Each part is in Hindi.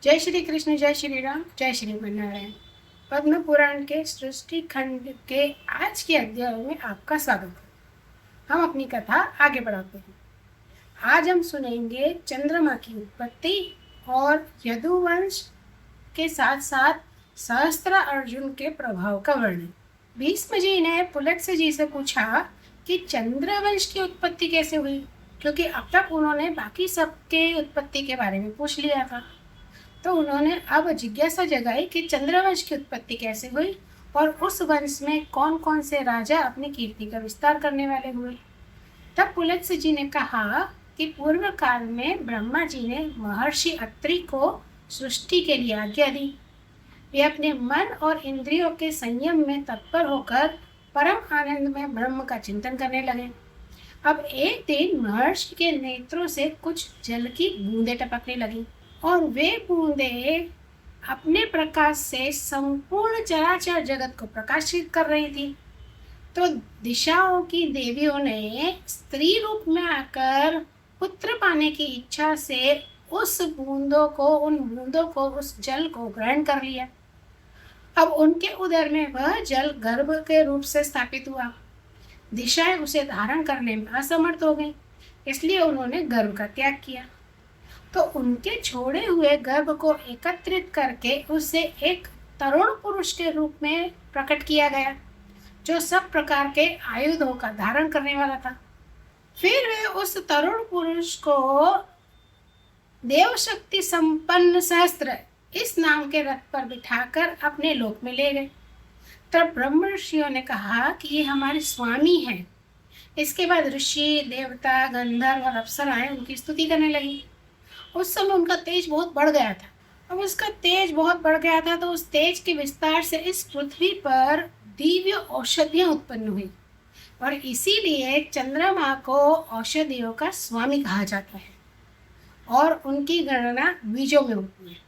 जय श्री कृष्ण, जय श्री राम, जय श्री नारायण। पद्म पुराण के सृष्टि खंड के आज के अध्याय में आपका स्वागत है। हम अपनी कथा आगे बढ़ाते हैं। आज हम सुनेंगे चंद्रमा की उत्पत्ति और यदुवंश के साथ साथ सहस्त्र अर्जुन के प्रभाव का वर्णन। भीष्म जी ने पुलत्स्य जी से पूछा कि चंद्रवंश की उत्पत्ति कैसे हुई, क्योंकि अब तक उन्होंने बाकी सबके उत्पत्ति के बारे में पूछ लिया था। तो उन्होंने अब जिज्ञासा जगाई कि चंद्रवंश की उत्पत्ति कैसे हुई और उस वंश में कौन कौन से राजा अपनी कीर्ति का विस्तार करने वाले हुए। तब पुलत्स्य जी ने कहा कि पूर्व काल में ब्रह्मा जी ने महर्षि अत्रि को सृष्टि के लिए आज्ञा दी। वे अपने मन और इंद्रियों के संयम में तत्पर होकर परम आनंद में ब्रह्म का चिंतन करने लगे। अब एक दिन महर्षि के नेत्रों से कुछ जल की बूंदें टपकने लगी और वे बूंदें अपने प्रकाश से संपूर्ण चराचर जगत को प्रकाशित कर रही थी। तो दिशाओं की देवियों ने स्त्री रूप में आकर पुत्र पाने की इच्छा से उन बूंदों को उस जल को ग्रहण कर लिया। अब उनके उदर में वह जल गर्भ के रूप से स्थापित हुआ। दिशाएं उसे धारण करने में असमर्थ हो गईं, इसलिए उन्होंने गर्भ का त्याग किया। तो उनके छोड़े हुए गर्भ को एकत्रित करके उसे एक तरुण पुरुष के रूप में प्रकट किया गया, जो सब प्रकार के आयुधों का धारण करने वाला था। फिर वे उस तरुण पुरुष को देव शक्ति संपन्न सहस्त्र इस नाम के रथ पर बिठाकर अपने लोक में ले गए। तब ब्रह्मर्षियों ने कहा कि ये हमारे स्वामी हैं। इसके बाद ऋषि, देवता, गंधर्व और अप्सराएं उनकी स्तुति करने लगी। उस समय उनका तेज बहुत बढ़ गया था। अब उसका तेज बहुत बढ़ गया था, तो उस तेज के विस्तार से इस पृथ्वी पर दिव्य औषधियां उत्पन्न हुई और इसीलिए चंद्रमा को औषधियों का स्वामी कहा जाता है और उनकी गणना बीजों में होती है।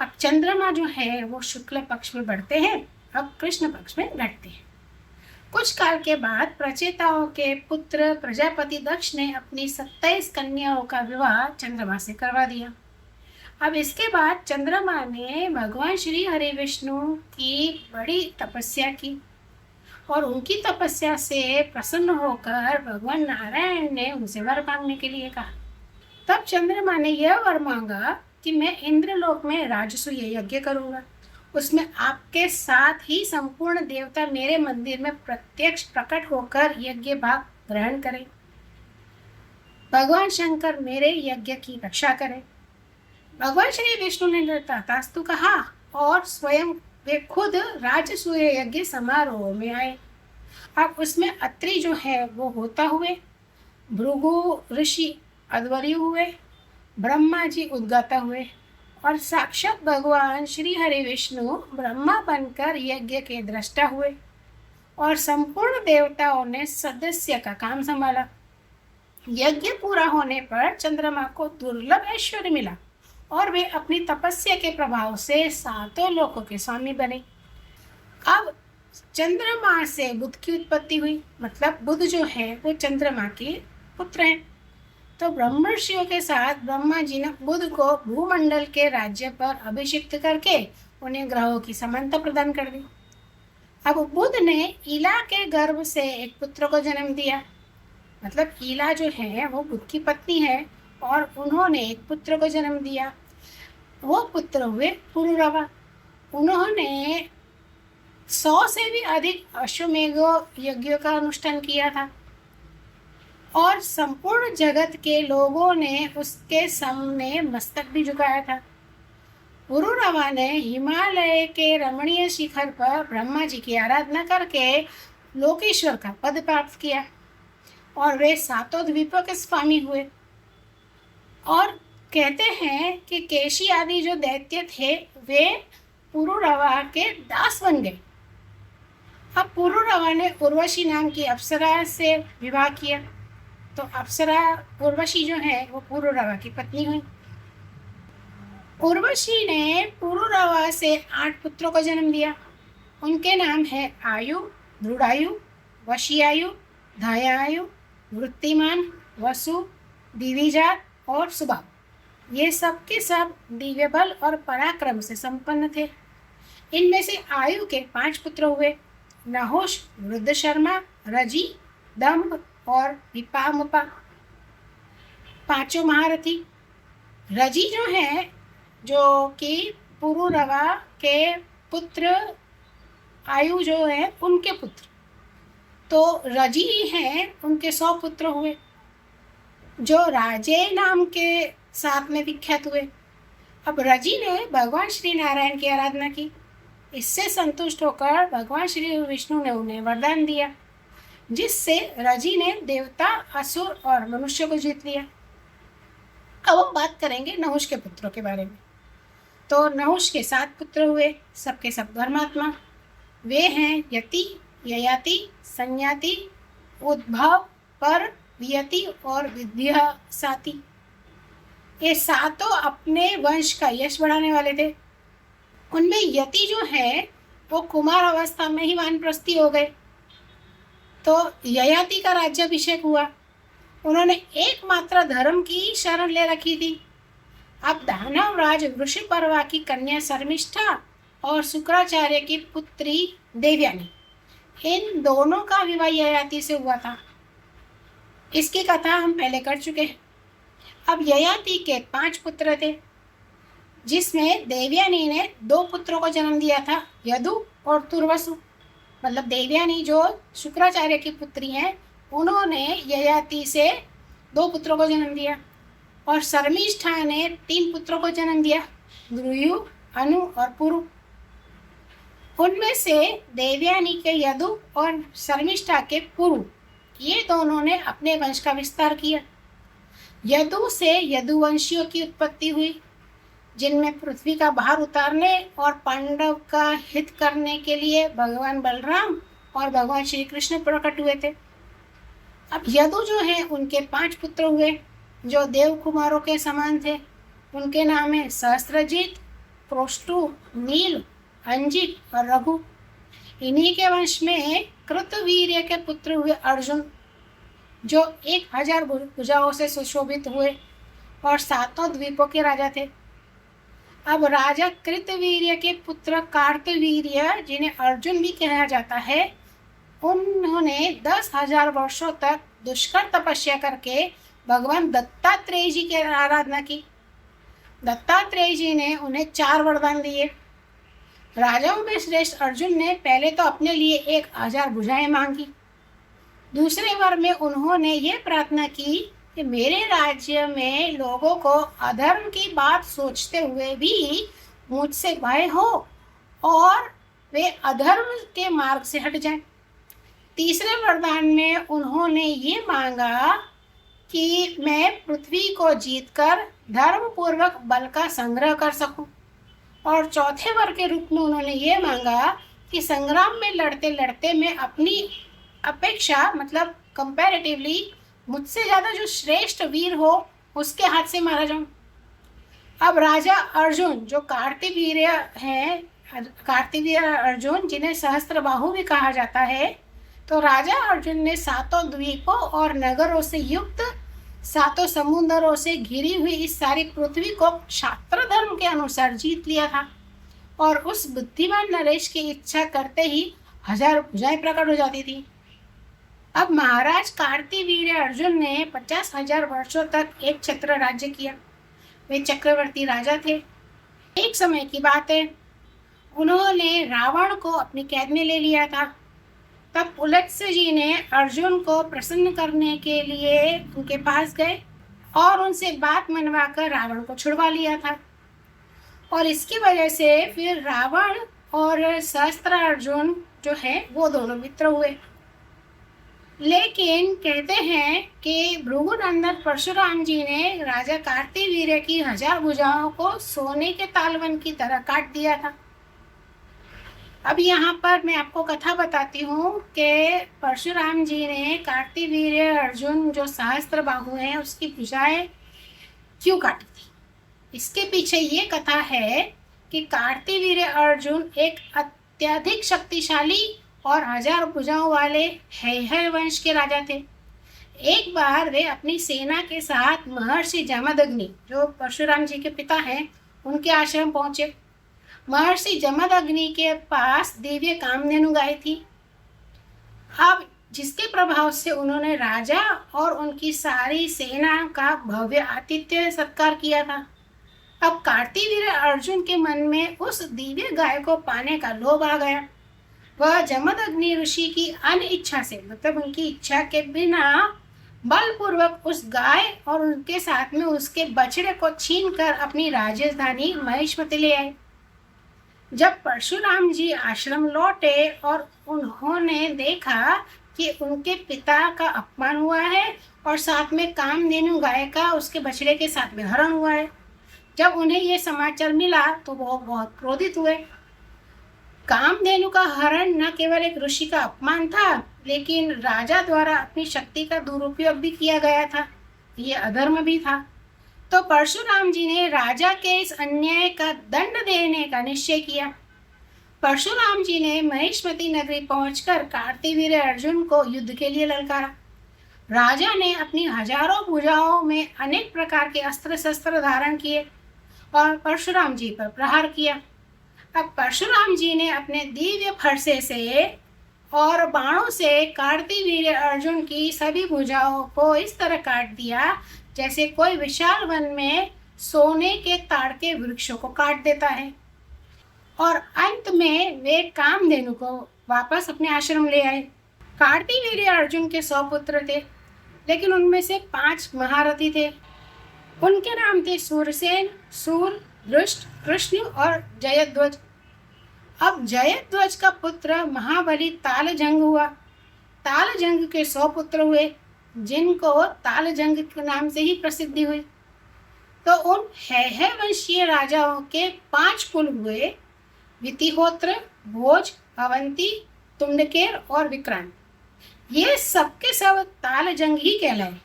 अब चंद्रमा जो है वो शुक्ल पक्ष में बढ़ते हैं, अब कृष्ण पक्ष में घटते हैं। कुछ काल के बाद प्रचेताओं के पुत्र प्रजापति दक्ष ने अपनी 27 कन्याओं का विवाह चंद्रमा से करवा दिया। अब इसके बाद चंद्रमा ने भगवान श्री हरि विष्णु की बड़ी तपस्या की और उनकी तपस्या से प्रसन्न होकर भगवान नारायण ने उनसे वर मांगने के लिए कहा। तब चंद्रमा ने यह वर मांगा कि मैं इंद्रलोक में राजसूय यज्ञ करूंगा। उसमें आपके साथ ही संपूर्ण देवता मेरे मंदिर में प्रत्यक्ष प्रकट होकर यज्ञ भाग ग्रहण करें। भगवान शंकर मेरे यज्ञ की रक्षा करें। भगवान श्री विष्णु ने तथास्तु कहा और स्वयं वे खुद राजसूय यज्ञ समारोह में आए। अब उसमें अत्रि जो है वो होता हुए, भृगु ऋषि अध्वर्यु हुए, ब्रह्मा जी उद्गाता हुए और साक्षात भगवान श्री हरि विष्णु ब्रह्मा बनकर यज्ञ के दृष्टा हुए और संपूर्ण देवताओं ने सदस्य का काम संभाला। यज्ञ पूरा होने पर चंद्रमा को दुर्लभ ऐश्वर्य मिला और वे अपनी तपस्या के प्रभाव से सातों लोकों के स्वामी बने। अब चंद्रमा से बुध की उत्पत्ति हुई, मतलब बुध जो है वो चंद्रमा के पुत्र हैं। तो ब्रह्मर्षियों के साथ ब्रह्मा जी ने बुध को भूमंडल के राज्य पर अभिषिक्त करके उन्हें ग्रहों की समानता प्रदान कर दी। अब बुध ने ईला के गर्भ से एक पुत्र को जन्म दिया, मतलब ईला जो है वो बुध की पत्नी है और उन्होंने एक पुत्र को जन्म दिया। वो पुत्र हुए पुरुरवा। उन्होंने 100 से भी अधिक अश्वमेघ यज्ञों का अनुष्ठान किया था और संपूर्ण जगत के लोगों ने उसके सामने मस्तक भी झुकाया था। पुरुरवा ने हिमालय के रमणीय शिखर पर ब्रह्मा जी की आराधना करके लोकेश्वर का पद प्राप्त किया और वे सातों द्वीपों के स्वामी हुए। और कहते हैं कि केशी आदि जो दैत्य थे वे पुरुरवा के दास बन गए। अब पुरुरवा ने उर्वशी नाम की अप्सरा से विवाह किया, तो अप्सरा उर्वशी जो है वो पुरुरवा की पत्नी हुई। उर्वशी ने पुरुरवा से 8 पुत्रों को जन्म दिया। उनके नाम है आयु, दृढ़ायु, वशियायु, धायायु, वृत्तिमान, वसु, दिविजात और सुबाहु। ये सब के सब दिव्य बल और पराक्रम से संपन्न थे। इनमें से आयु के 5 पुत्र हुए, नहुष, वृद्ध शर्मा, रजी, दम्भ और विपामुपा, पांचों महारथी। रजी जो है, जो कि पुरुरवा के पुत्र आयु जो है उनके पुत्र, तो रजी हैं, उनके 100 पुत्र हुए, जो राजे नाम के साथ में विख्यात हुए। अब रजी ने भगवान श्री नारायण की आराधना की। इससे संतुष्ट होकर भगवान श्री विष्णु ने उन्हें वरदान दिया, जिससे रजी ने देवता, असुर और मनुष्य को जीत लिया। अब हम बात करेंगे नहुष के पुत्रों के बारे में। तो नहुष के 7 पुत्र हुए, सबके सब धर्मात्मा। वे हैं यति, ययाति, संयाति, उद्भव, पर, वियति और विद्यासाति। ये सातों अपने वंश का यश बढ़ाने वाले थे। उनमें यति जो है वो कुमार अवस्था में ही वानप्रस्थी हो गए। तो ययाति का राज्याभिषेक हुआ। उन्होंने एकमात्र धर्म की शरण ले रखी थी। अब दानवराज वृषपर्वा की कन्या शर्मिष्ठा और शुक्राचार्य की पुत्री देवयानी, इन दोनों का विवाह ययाति से हुआ था। इसकी कथा हम पहले कर चुके हैं। अब ययाति के 5 पुत्र थे, जिसमें देवयानी ने 2 पुत्रों को जन्म दिया था, यदु और तुर्वसु। मतलब देवयानी जो शुक्राचार्य की पुत्री हैं, उन्होंने ययाति से 2 पुत्रों को जन्म दिया। और शर्मिष्ठा ने 3 पुत्रों को जन्म दिया, द्रुयु, अनु और पुरु। उनमें से देवयानी के यदु और शर्मिष्ठा के पुरु, ये दोनों ने अपने वंश का विस्तार किया। यदु से यदुवंशियों की उत्पत्ति हुई, जिनमें पृथ्वी का भार उतारने और पांडव का हित करने के लिए भगवान बलराम और भगवान श्री कृष्ण प्रकट हुए थे। अब यदु जो है, उनके 5 पुत्र हुए, जो देव कुमारों के समान थे। उनके नाम है सहस्त्रजित, प्रोष्टु, नील, अंजित और रघु। इन्हीं के वंश में कृतवीर्य के पुत्र हुए अर्जुन, जो 1000 भुजाओं से सुशोभित हुए और 7 द्वीपों के राजा थे। अब राजा कृतवीर्य के पुत्र कार्तवीर्य, जिन्हें अर्जुन भी कहा जाता है, उन्होंने 10,000 वर्षों तक दुष्कर तपस्या करके भगवान दत्तात्रेय जी की आराधना की। दत्तात्रेय जी ने उन्हें 4 वरदान दिए। राजाओं में श्रेष्ठ अर्जुन ने पहले तो अपने लिए 1000 भुजाएं मांगी। दूसरे वर में उन्होंने ये प्रार्थना की कि मेरे राज्य में लोगों को अधर्म की बात सोचते हुए भी मुझसे भय हो और वे अधर्म के मार्ग से हट जाएं। तीसरे वरदान में उन्होंने ये मांगा कि मैं पृथ्वी को जीतकर धर्म पूर्वक बल का संग्रह कर सकूं। और चौथे वर के रूप में उन्होंने ये मांगा कि संग्राम में लड़ते लड़ते मैं अपनी अपेक्षा, मतलब कंपैरेटिवली मुझसे ज़्यादा जो श्रेष्ठ वीर हो उसके हाथ से मारा जाऊं। अब राजा अर्जुन, जो कार्तवीर्य हैं, कार्तवीर्य अर्जुन, जिन्हें सहस्त्रबाहु भी कहा जाता है, तो राजा अर्जुन ने 7 द्वीपों और नगरों से युक्त 7 समुद्रों से घिरी हुई इस सारी पृथ्वी को क्षात्र धर्म के अनुसार जीत लिया था। और उस बुद्धिमान नरेश की इच्छा करते ही 1000 भुजाएं प्रकट हो जाती थी। अब महाराज कार्तवीर्य अर्जुन ने 50,000 वर्षों तक एक छत्र राज्य किया। वे चक्रवर्ती राजा थे। एक समय की बात है, उन्होंने रावण को अपनी कैद में ले लिया था। तब पुलत्स्य जी ने अर्जुन को प्रसन्न करने के लिए उनके पास गए और उनसे बात मनवाकर रावण को छुड़वा लिया था। और इसकी वजह से फिर रावण और सहस्त्रार्जुन जो है वो दोनों मित्र हुए। लेकिन कहते हैं कि भृगुनंदन परशुराम जी ने राजा कार्तवीर्य की 1000 भुजाओं को सोने के तालवन की तरह काट दिया था। अब यहाँ पर मैं आपको कथा बताती हूँ कि परशुराम जी ने कार्तवीर्य अर्जुन जो सहस्त्रबाहु हैं उसकी भुजाएं क्यों काटी थी। इसके पीछे ये कथा है कि कार्तवीर्य अर्जुन एक अत्यधिक शक्तिशाली और 1000 भुजाओं वाले हैहय वंश के राजा थे। एक बार वे अपनी सेना के साथ महर्षि जमदग्नि, जो परशुराम जी के पिता हैं, उनके आश्रम पहुंचे। महर्षि जमदग्नि के पास दिव्य कामधेनु गाय थी। अब जिसके प्रभाव से उन्होंने राजा और उनकी सारी सेना का भव्य आतिथ्य सत्कार किया था। अब कार्तिवीर्य अर्जुन के मन में उस दिव्य गाय को पाने का लोभ आ गया। वह जमदग्नि ऋषि की अनिच्छा से, मतलब उनकी इच्छा के बिना, बलपूर्वक उस गाय और उनके साथ में उसके बछड़े को छीनकर अपनी राजधानी महिष्मति ले आए। जब परशुराम जी आश्रम लौटे और उन्होंने देखा कि उनके पिता का अपमान हुआ है और साथ में कामधेनु गाय का उसके बछड़े के साथ में हरण हुआ है, जब उन्हें यह समाचार मिला तो वो बहुत क्रोधित हुए। कामधेनु का हरण न केवल एक ऋषि का अपमान था, लेकिन राजा द्वारा अपनी शक्ति का दुरुपयोग भी किया गया था। ये अधर्म भी था। तो परशुराम जी ने राजा के इस अन्याय का दंड देने का निश्चय किया। परशुराम जी ने महिष्मति नगरी पहुंचकर कार्तिवीर्य अर्जुन को युद्ध के लिए ललकारा। राजा ने अपनी हजारों भुजाओं में अनेक प्रकार के अस्त्र शस्त्र धारण किए और परशुराम जी पर प्रहार किया। अब परशुराम जी ने अपने दिव्य फरसे से और बाणों से कार्तिवीर्य अर्जुन की सभी भुजाओं को इस तरह काट दिया जैसे कोई विशाल वन में सोने के ताड़ के वृक्षों को काट देता है। और अंत में वे कामधेनु को वापस अपने आश्रम ले आए। कार्तिवीर्य अर्जुन के 100 पुत्र थे, लेकिन उनमें से 5 महारथी थे। उनके नाम थे सूरसेन, सूर, दृष्ट, कृष्ण और जयध्वज। अब जयध्वज का पुत्र महाबली तालजंग हुआ। तालजंग के 100 पुत्र हुए, जिनको तालजंग के नाम से ही प्रसिद्धि हुई। तो उन है वंशीय राजाओं के 5 कुल हुए: वितिहोत्र, भोज, अवंती, तुंडकेर और विक्रांत। ये सबके सब तालजंग ही कहलाए।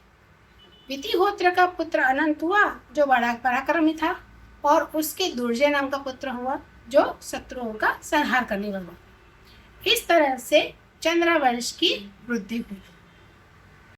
वितिहोत्र का पुत्र अनंत हुआ, जो बड़ा पराक्रमी था, और उसके दुर्जय नाम का पुत्र हुआ, जो शत्रुओं का संहार करने वाला। इस तरह से चंद्रवंश की वृद्धि हुई।